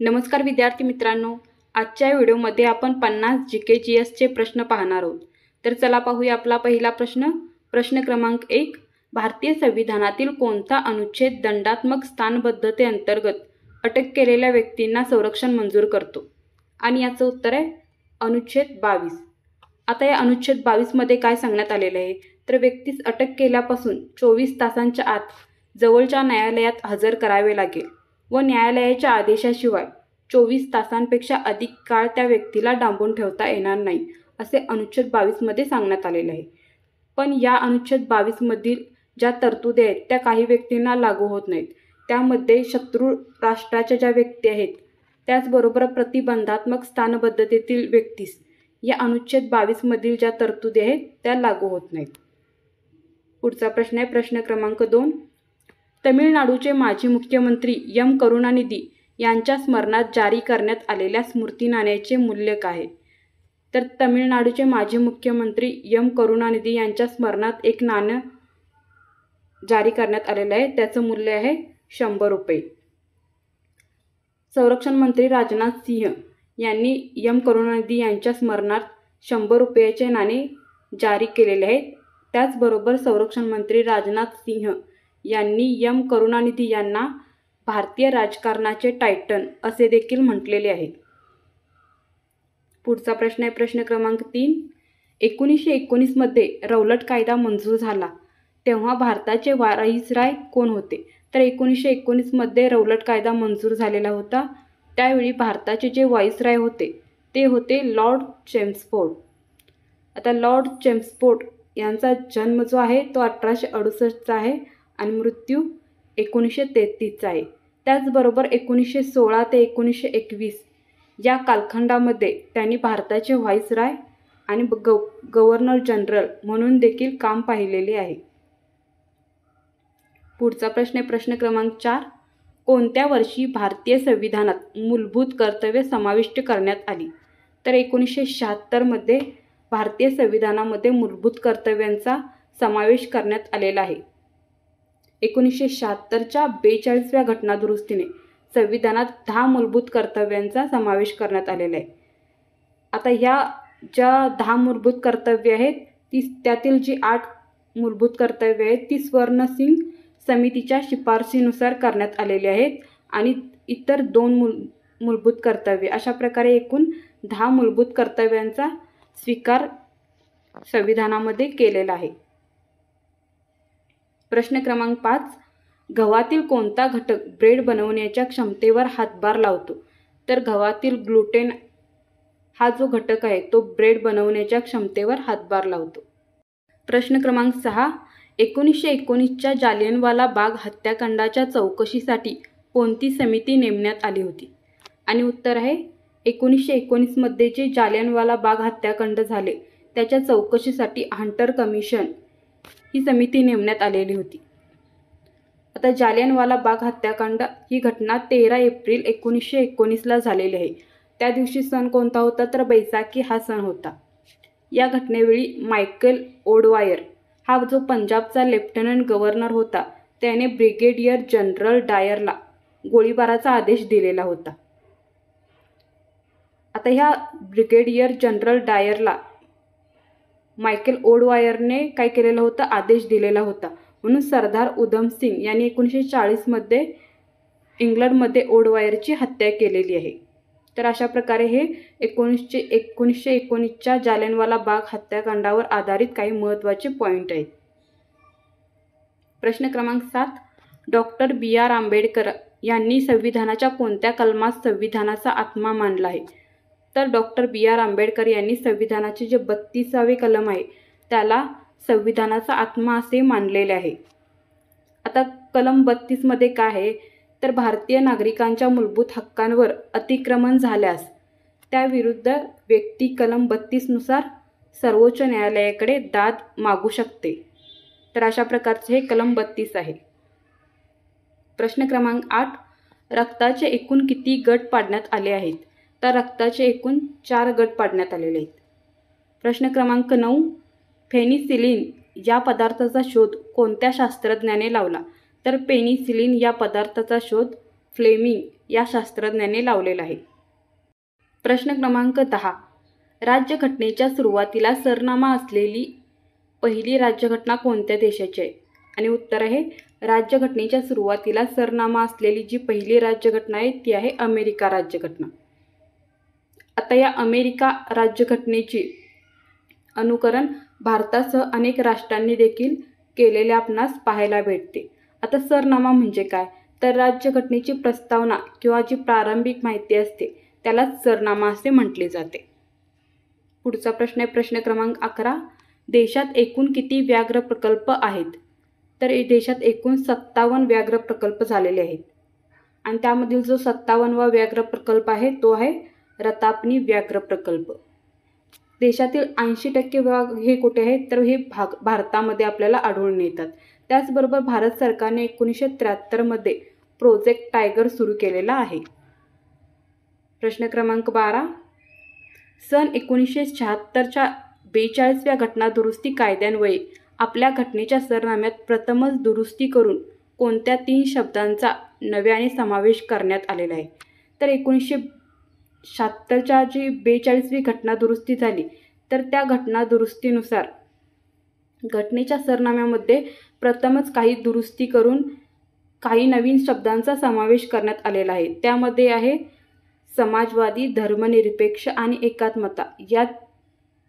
नमस्कार विद्यार्थी मित्रांनो, आजच्या व्हिडिओमध्ये आपण 50 जीके जीएसचे प्रश्न पाहणार आहोत। तर चला पाहूया आपला पहिला प्रश्न। प्रश्न क्रमांक 1, भारतीय संविधानातील कोणता अनुच्छेद दंडात्मक स्थानबद्धतेअंतर्गत अटक केलेल्या व्यक्तींना संरक्षण मंजूर करतो? आणि याचं उत्तर आहे अनुच्छेद 22। आता या अनुच्छेद 22 मध्ये काय सांगण्यात आलेलं आहे, तर व्यक्तीस अटक केल्यापासून 24 तासांच्या आत जवळच्या न्यायालयात हजर करावे लागेल व न्यायालयाच्या आदेशाशिवाय 24 तासांपेक्षा अधिक काळ त्या व्यक्तीला डांबून ठेवता येणार नाही, असे अनुच्छेद 22 मध्ये सांगण्यात आलेले आहे। पण या अनुच्छेद 22 मधील ज्या तरतुदी आहेत त्या काही व्यक्तींना लागू होत नाहीत। त्यामध्ये शत्रू राष्ट्राच्या ज्या व्यक्ती आहेत, त्याचबरोबर प्रतिबंधात्मक स्थानबद्धतेतील व्यक्तीस या अनुच्छेद 22 मधील ज्या तरतुदी आहेत त्या लागू होत नाहीत। पुढचा प्रश्न आहे प्रश्न क्रमांक 2, तमिळनाडूचे माजी मुख्यमंत्री एम करुणानिधी यांच्या स्मरणार्थ जारी करण्यात आलेल्या स्मृती नाण्याचे मूल्य काय आहे? तर तमिळनाडूचे माजी मुख्यमंत्री एम करुणानिधी यांच्या स्मरणार्थ एक नाणं जारी करण्यात आलेलं आहे, त्याचं मूल्य आहे 100 रुपये। संरक्षण मंत्री राजनाथ सिंह यांनी एम करुणानिधी यांच्या स्मरणार्थ 100 रुपयाचे नाणे जारी केलेले आहे। त्याचबरोबर संरक्षण मंत्री राजनाथ सिंह यांनी एम करुणानिधी यांना भारतीय राजकारणाचे टायटन असे देखील म्हटलेले आहे। पुढचा प्रश्न आहे प्रश्न क्रमांक 3, 1919 मध्ये रौलट कायदा मंजूर झाला तेव्हा भारताचे व्हाईसराय कोण होते? तर 1919 मध्ये रौलट कायदा मंजूर झालेला होता, त्यावेळी भारताचे जे व्हाईसराय होते ते होते लॉर्ड चेम्स्फोर्ड। आता लॉर्ड चेम्स्फोर्ड यांचा जन्म जो आहे तो 1868चा आहे आणि मृत्यू 1933चा आहे। त्याचबरोबर 1916 ते 1921 या कालखंडामध्ये त्यांनी भारताचे व्हाईसराय आणि गव्हर्नर जनरल म्हणून देखील काम पाहिलेले आहे। पुढचा प्रश्न आहे प्रश्न क्रमांक 4, कोणत्या वर्षी भारतीय संविधानात मूलभूत कर्तव्ये समाविष्ट करण्यात आली? तर 1976 मध्ये भारतीय संविधानामध्ये मूलभूत कर्तव्यांचा समावेश करण्यात आलेला आहे। 1976च्या 42व्या घटनादुरुस्तीने संविधानात 10 मूलभूत कर्तव्यांचा समावेश करण्यात आलेला आहे। आता ह्या ज्या 10 मूलभूत कर्तव्ये आहेत त्यातील जी 8 मूलभूत कर्तव्ये आहेत ती स्वर्ण सिंग समितीच्या शिफारशीनुसार करण्यात आलेली आहेत आणि इतर 2 मूलभूत कर्तव्ये, अशा प्रकारे एकूण 10 मूलभूत कर्तव्यांचा स्वीकार संविधानामध्ये केलेला आहे। प्रश्न क्रमांक 5, गव्हातील कोणता घटक ब्रेड बनवण्याच्या क्षमतेवर हातभार लावतो? तर गव्हातील ग्लुटेन हा जो घटक आहे तो ब्रेड बनवण्याच्या क्षमतेवर हातभार लावतो। प्रश्न क्रमांक 6, 1919च्या जालियनवाला बाग हत्याकांडाच्या चौकशीसाठी कोणती समिती नेमण्यात आली होती? आणि उत्तर आहे 1919 मध्ये जे जालियनवाला बाग हत्याकांड झाले त्याच्या चौकशीसाठी हंटर कमिशन ही समिती नेमण्यात आलेली होती। आता जालियनवाला बाग हत्याकांड ही घटना 13 एप्रिल 1919ला झालेली आहे। त्या दिवशी सण कोणता होता? तर बैसाखी हा सण होता। या घटनेवेळी मायकेल ओडवायर हा जो पंजाबचा लेफ्टनंट गव्हर्नर होता त्याने ब्रिगेडियर जनरल डायरला गोळीबाराचा आदेश दिलेला होता। आता ह्या ब्रिगेडियर जनरल डायरला मायकेल ओडवायरने काय केलेलं होतं? आदेश दिलेला होता। म्हणून सरदार उधम सिंग यांनी 1940 मध्ये इंग्लंडमध्ये ओडवायरची हत्या केलेली आहे। तर अशा प्रकारे हे 1919च्या जालियनवाला बाग हत्याकांडावर आधारित काही महत्त्वाचे पॉईंट आहेत। प्रश्न क्रमांक 7, डॉक्टर बी.आर. आंबेडकर यांनी संविधानाच्या कोणत्या कलमात संविधानाचा आत्मा मांडला आहे? तर डॉक्टर बी.आर. आंबेडकर यांनी संविधानाचे जे 32वे कलम आहे त्याला संविधानाचा आत्मा असे मानलेले आहे। आता कलम 32 मध्ये काय आहे, तर भारतीय नागरिकांच्या मूलभूत हक्कांवर अतिक्रमण झाल्यास त्याविरुद्ध व्यक्ती कलम 32 नुसार सर्वोच्च न्यायालयाकडे दाद मागू शकते। तर अशा प्रकारचे हे कलम 32 आहे। प्रश्न क्रमांक 8, रक्ताचे एकूण किती गट पाडण्यात आले आहेत? तर रक्ताचे एकूण 4 गट पाडण्यात आलेले आहेत। प्रश्न क्रमांक 9, पेनिसिलिन या पदार्थाचा शोध कोणत्या शास्त्रज्ञाने लावला? तर पेनिसिलिन या पदार्थाचा शोध फ्लेमिंग या शास्त्रज्ञाने लावलेला आहे. प्रश्न क्रमांक 10. राज्यघटनेच्या सुरुवातीला सरनामा असलेली पहिली राज्यघटना कोणत्या देशाची आहे? आणि उत्तर आहे राज्यघटनेच्या सुरुवातीला सरनामा असलेली जी पहिली राज्यघटना आहे ती आहे अमेरिका राज्यघटना. आता या अमेरिका राज्यघटनेची अनुकरण भारतासह अनेक राष्ट्रांनी देखील केलेले आपणास पाहायला भेटते. आता सरनामा म्हणजे काय? तर राज्यघटनेची प्रस्तावना किंवा जी प्रारंभिक माहिती असते त्यालाच सरनामा असे म्हटले जाते. पुढचा प्रश्न आहे प्रश्न क्रमांक 11. देशात एकूण किती व्याघ्र प्रकल्प आहेत? तर देशात एकूण 57 व्याघ्र प्रकल्प झालेले आहेत. आणि त्यामधील जो 57वा व्याघ्र प्रकल्प आहे तो आहे रतापनी व्याघ्र प्रकल्प. देशातील 80% वाघ हे कुठे आहेत? तर हे भारतामध्ये आपल्याला आढळून येतात. त्याचबरोबर भारत सरकारने 1973 मध्ये प्रोजेक्ट टायगर सुरू केलेला आहे. प्रश्न क्रमांक 12. सन 1976च्या 42व्या घटना दुरुस्ती कायद्यान्वये आपल्या घटनेच्या सरनाम्यात प्रथमच दुरुस्ती करून कोणत्या 3 शब्दांचा नव्याने समावेश करण्यात आलेला आहे? तर 1976च्या जी 42वी घटना दुरुस्ती झाली तर त्या घटना दुरुस्तीनुसार घटनेच्या सरनाम्यामध्ये प्रथमच काही दुरुस्ती करून काही नवीन शब्दांचा समावेश करण्यात आलेला आहे. त्यामध्ये आहे समाजवादी, धर्मनिरपेक्ष आणि एकात्मता या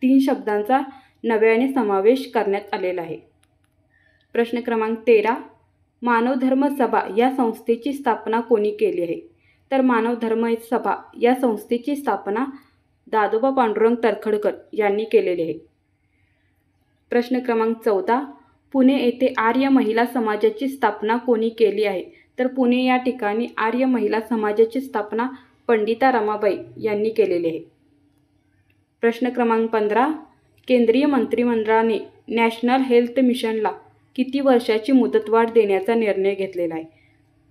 3 शब्दांचा नव्याने समावेश करण्यात आलेला आहे. प्रश्न क्रमांक 13. मानव धर्म सभा या संस्थेची स्थापना कोणी केली आहे? तर मानव धर्म सभा या संस्थेची स्थापना दादोबा पांडुरंग तर्खडकर यांनी केलेली आहे. प्रश्न क्रमांक 14. पुणे येथे आर्य महिला समाजाची स्थापना कोणी केली आहे? तर पुणे या ठिकाणी आर्य महिला समाजाची स्थापना पंडिता रमाबाई यांनी केलेली आहे. प्रश्न क्रमांक 15. केंद्रीय मंत्रिमंडळाने नॅशनल हेल्थ मिशनला किती वर्षाची मुदतवाढ देण्याचा निर्णय घेतलेला आहे?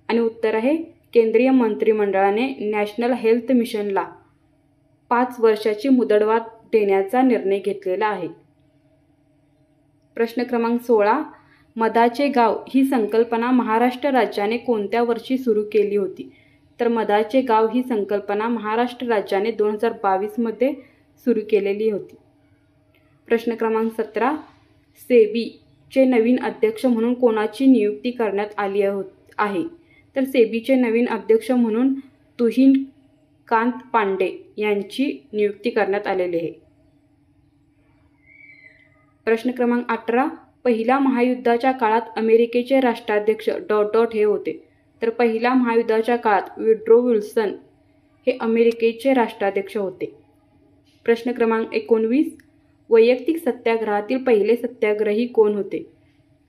आणि उत्तर आहे केंद्रीय मंत्रिमंडळाने नॅशनल हेल्थ मिशनला 5 वर्षाची मुदतवाढ देण्याचा निर्णय घेतलेला आहे. प्रश्न क्रमांक 16. मधाचे गाव ही संकल्पना महाराष्ट्र राज्याने कोणत्या वर्षी सुरू केली होती? तर मधाचे गाव ही संकल्पना महाराष्ट्र राज्याने 2022 मध्ये सुरू केलेली होती. प्रश्न क्रमांक 17. सेबीचे नवीन अध्यक्ष म्हणून कोणाची नियुक्ती करण्यात आली आहे? तर सेबीचे नवीन अध्यक्ष म्हणून तुहिनकांत पांडे यांची नियुक्ती करण्यात आलेली आहे. प्रश्न क्रमांक 18. पहिल्या महायुद्धाच्या काळात अमेरिकेचे राष्ट्राध्यक्ष ... हे होते. तर पहिल्या महायुद्धाच्या काळात वुड्रो विल्सन हे अमेरिकेचे राष्ट्राध्यक्ष होते. प्रश्न क्रमांक 19. वैयक्तिक सत्याग्रहातील पहिले सत्याग्रही कोण होते?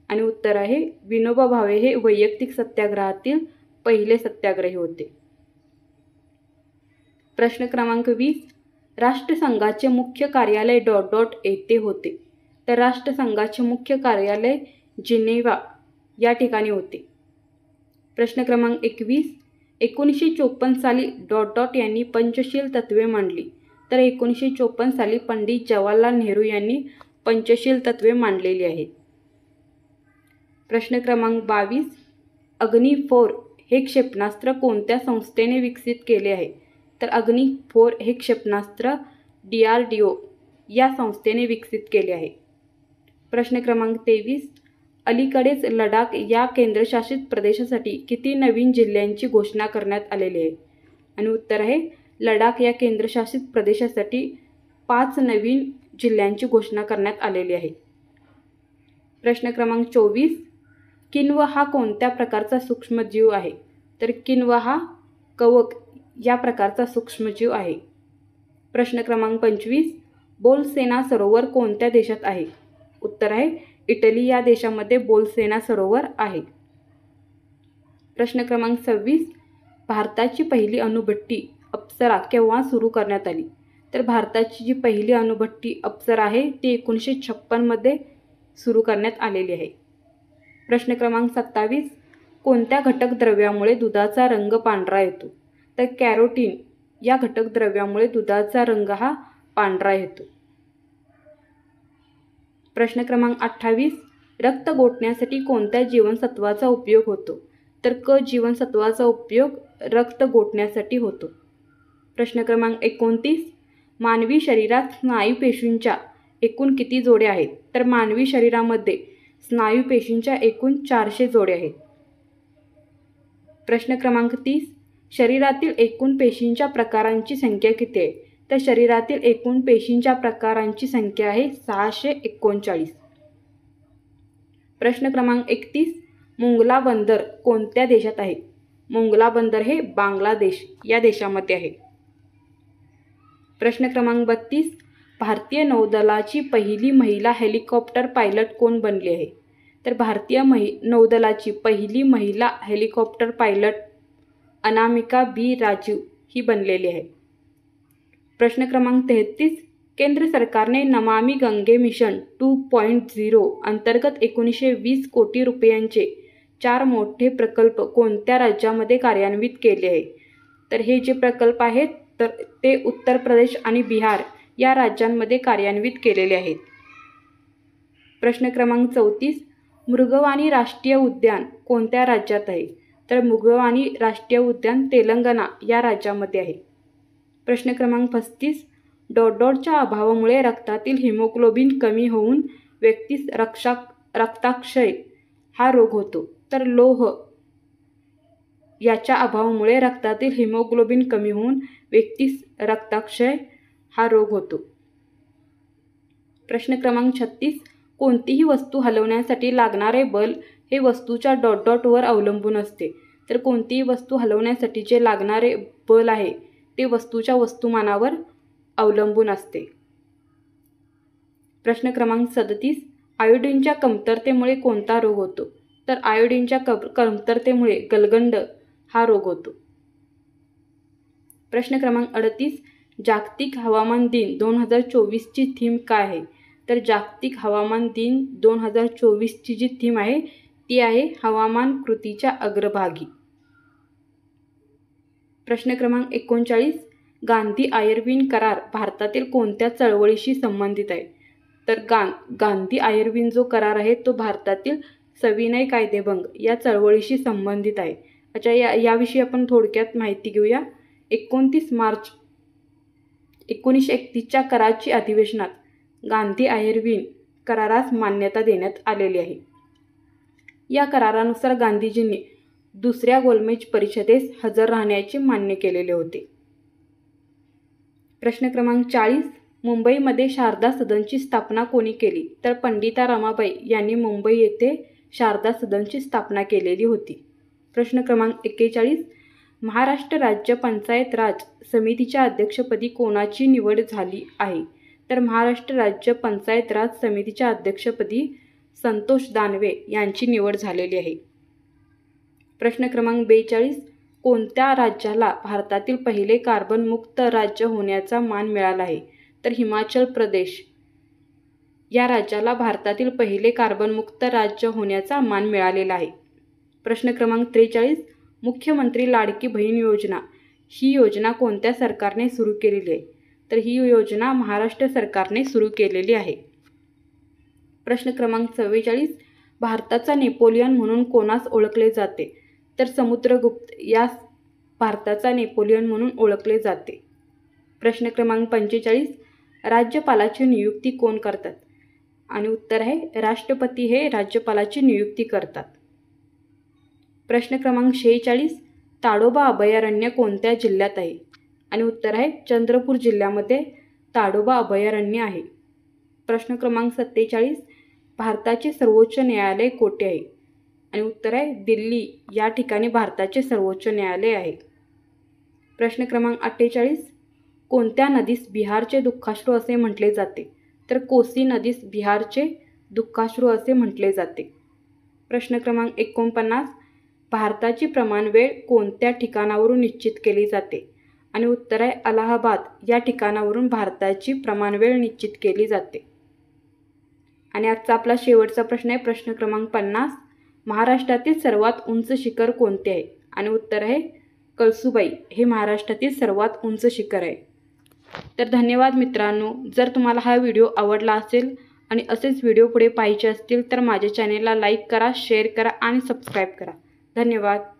आणि उत्तर आहे विनोबा भावे हे वैयक्तिक सत्याग्रहातील पहिले सत्याग्रही होते. प्रश्न क्रमांक 20. राष्ट्रसंघाचे मुख्य कार्यालय ... येथे होते. तर राष्ट्रसंघाचे मुख्य कार्यालय जिनेव्हा या ठिकाणी होते. प्रश्न क्रमांक 21. 1954 साली ... यांनी पंचशील तत्त्वे मांडली. तर 1954 साली पंडित जवाहरलाल नेहरू यांनी पंचशील तत्त्वे मांडलेली आहेत. प्रश्न क्रमांक 22. अग्नी 4 हे क्षेपणास्त्र कोणत्या संस्थेने विकसित केले आहे? तर अग्नी 4 हे क्षेपणास्त्र DRDO या संस्थेने विकसित केले आहे. प्रश्न क्रमांक 23. अलीकडेच लडाख या केंद्रशासित प्रदेशासाठी किती नवीन जिल्ह्यांची घोषणा करण्यात आलेली आहे? आणि उत्तर आहे लडाख या केंद्रशासित प्रदेशासाठी 5 नवीन जिल्ह्यांची घोषणा करण्यात आलेली आहे. प्रश्न क्रमांक 24. किन्व हा कोणत्या प्रकारचा सूक्ष्मजीव आहे? तर किन्व हा कवक या प्रकारचा सूक्ष्मजीव आहे. प्रश्न क्रमांक 25. बोलसेना सरोवर कोणत्या देशात आहे? उत्तर आहे इटली या देशामध्ये बोलसेना सरोवर आहे. प्रश्न क्रमांक 26. भारताची पहिली अणुभट्टी अप्सरा केव्हा सुरू करण्यात आली? तर भारताची जी पहिली अणुभट्टी अप्सरा आहे ती 1956 मध्ये सुरू करण्यात आलेली आहे. प्रश्न क्रमांक 27. कोणत्या घटक द्रव्यामुळे दुधाचा रंग पांढरा येतो? तर कॅरोटीन या घटक द्रव्यामुळे दुधाचा रंग हा पांढरा येतो. प्रश्न क्रमांक 28. रक्त गोठण्यासाठी कोणत्या जीवनसत्वाचा उपयोग होतो? तर क जीवनसत्वाचा उपयोग रक्त गोठण्यासाठी होतो. प्रश्न क्रमांक 29. मानवी शरीरात स्नायू पेशींच्या एकूण किती जोड्या आहेत? तर मानवी शरीरामध्ये स्नायू पेशींच्या एकूण 400 जोड्या आहेत. प्रश्न क्रमांक 30. शरीरातील एकूण पेशींच्या प्रकारांची संख्या किती आहे? तर शरीरातील एकूण पेशींच्या प्रकारांची संख्या आहे 639. प्रश्न क्रमांक 31. मुंगला बंदर कोणत्या देशात आहे? मुंगला बंदर हे बांगलादेश या देशामध्ये आहे. प्रश्न क्रमांक 32. भारतीय नौदलाची पहिली महिला हेलिकॉप्टर पायलट कोण बनली आहे? तर भारतीय नौदलाची पहिली महिला हेलिकॉप्टर पायलट अनामिका बी राजीव ही बनलेली आहे. प्रश्न क्रमांक 33. केंद्र सरकारने नमामि गंगे मिशन 2.0 अंतर्गत 1920 कोटी रुपयांचे 4 मोठे प्रकल्प कोणत्या राज्यामध्ये कार्यान्वित केले आहे? तर हे जे प्रकल्प आहेत तर ते उत्तर प्रदेश आणि बिहार या राज्यांमध्ये कार्यान्वित केलेले आहेत. प्रश्न क्रमांक 34. मृगवाणी राष्ट्रीय उद्यान कोणत्या राज्यात आहे? तर मृगवाणी राष्ट्रीय उद्यान तेलंगणा या राज्यामध्ये आहे. प्रश्न क्रमांक 35. डॉटच्या अभावामुळे रक्तातील हिमोग्लोबिन कमी होऊन व्यक्तीस रक्ताक्षय हा रोग होतो. तर लोह याच्या अभावामुळे रक्तातील हिमोग्लोबिन कमी होऊन व्यक्तीस रक्ताक्षय हा रोग होतो. प्रश्न क्रमांक 36. कोणतीही वस्तू हलवण्यासाठी लागणारे बल हे वस्तूच्या वर अवलंबून असते. तर कोणतीही वस्तू हलवण्यासाठी जे लागणारे बल आहे ते वस्तूच्या वस्तुमानावर अवलंबून असते. प्रश्न क्रमांक 37. आयोडीनच्या कमतरतेमुळे कोणता रोग होतो? तर आयोडीनच्या कमतरतेमुळे गलगंड हा रोग होतो. प्रश्न क्रमांक 38. जागतिक हवामान दिन 2024 ची थीम काय आहे? तर जागतिक हवामान दिन 2024 ची जी थीम आहे ती आहे हवामान कृतीच्या अग्रभागी. प्रश्न क्रमांक 39. गांधी आयर्विन करार भारतातील कोणत्या चळवळीशी संबंधित आहे? तर गांधी आयर्विन जो करार आहे तो भारतातील सविनय कायदेभंग या चळवळीशी संबंधित आहे. अच्छा, याविषयी आपण थोडक्यात माहिती घेऊया. 29 मार्च 1931च्या कराची अधिवेशनात गांधी आयर्विन करारास मान्यता देण्यात आलेली आहे. या करारानुसार गांधीजींनी दुसऱ्या गोलमेज परिषदेस हजर राहण्याचे मान्य केलेले होते. प्रश्न क्रमांक 40. मुंबईमध्ये शारदा सदनची स्थापना कोणी केली? तर पंडिता रमाबाई यांनी मुंबई येथे शारदा सदनची स्थापना केलेली होती. प्रश्न क्रमांक 41. महाराष्ट्र राज्य पंचायत राज समितीच्या अध्यक्षपदी कोणाची निवड झाली आहे? तर महाराष्ट्र राज्य पंचायत राज समितीच्या अध्यक्षपदी संतोष दानवे यांची निवड झालेली आहे. प्रश्न क्रमांक 42. कोणत्या राज्याला भारतातील पहिले कार्बन मुक्त राज्य होण्याचा मान मिळाला आहे? तर हिमाचल प्रदेश या राज्याला भारतातील पहिले कार्बन मुक्त राज्य होण्याचा मान मिळालेला आहे. प्रश्न क्रमांक 43. मुख्यमंत्री लाडकी बहीण योजना ही योजना कोणत्या सरकारने सुरू केलेली आहे? तर ही योजना महाराष्ट्र सरकारने सुरू केलेली आहे. प्रश्न क्रमांक 44. भारताचा नेपोलियन म्हणून कोणास ओळखले जाते? तर समुद्रगुप्त यास भारताचा नेपोलियन म्हणून ओळखले जाते. प्रश्न क्रमांक 45. राज्यपालाची नियुक्ती कोण करतात? आणि उत्तर आहे राष्ट्रपती हे राज्यपालाची नियुक्ती करतात. प्रश्न क्रमांक 46. ताडोबा अभयारण्य कोणत्या जिल्ह्यात आहे? आणि उत्तर आहे चंद्रपूर जिल्ह्यामध्ये ताडोबा अभयारण्य आहे. प्रश्न क्रमांक 47. भारताचे सर्वोच्च न्यायालय कोठे आहे? आणि उत्तर आहे दिल्ली या ठिकाणी भारताचे सर्वोच्च न्यायालय आहे. प्रश्न क्रमांक 48. कोणत्या नदीस बिहारचे दुःखाश्रू असे म्हटले जाते? तर कोसी नदीस बिहारचे दुःखाश्रू असे म्हटले जाते. प्रश्न क्रमांक 49. भारताची प्रमाणवेळ कोणत्या ठिकाणावरून निश्चित केली जाते? आणि उत्तर आहे अलाहाबाद या ठिकाणावरून भारताची प्रमाणवेळ निश्चित केली जाते. आणि आजचा आपला शेवटचा प्रश्न आहे प्रश्न क्रमांक 50. महाराष्ट्रातील सर्वात उंच शिखर कोणते आहे? आणि उत्तर आहे कळसुबाई हे महाराष्ट्रातील सर्वात उंच शिखर आहे. तर धन्यवाद मित्रांनो. जर तुम्हाला हा व्हिडिओ आवडला असेल आणि असेच व्हिडिओ पुढे पाहायचे असतील तर माझ्या चॅनेलला लाईक करा, शेअर करा आणि सबस्क्राईब करा. धन्यवाद.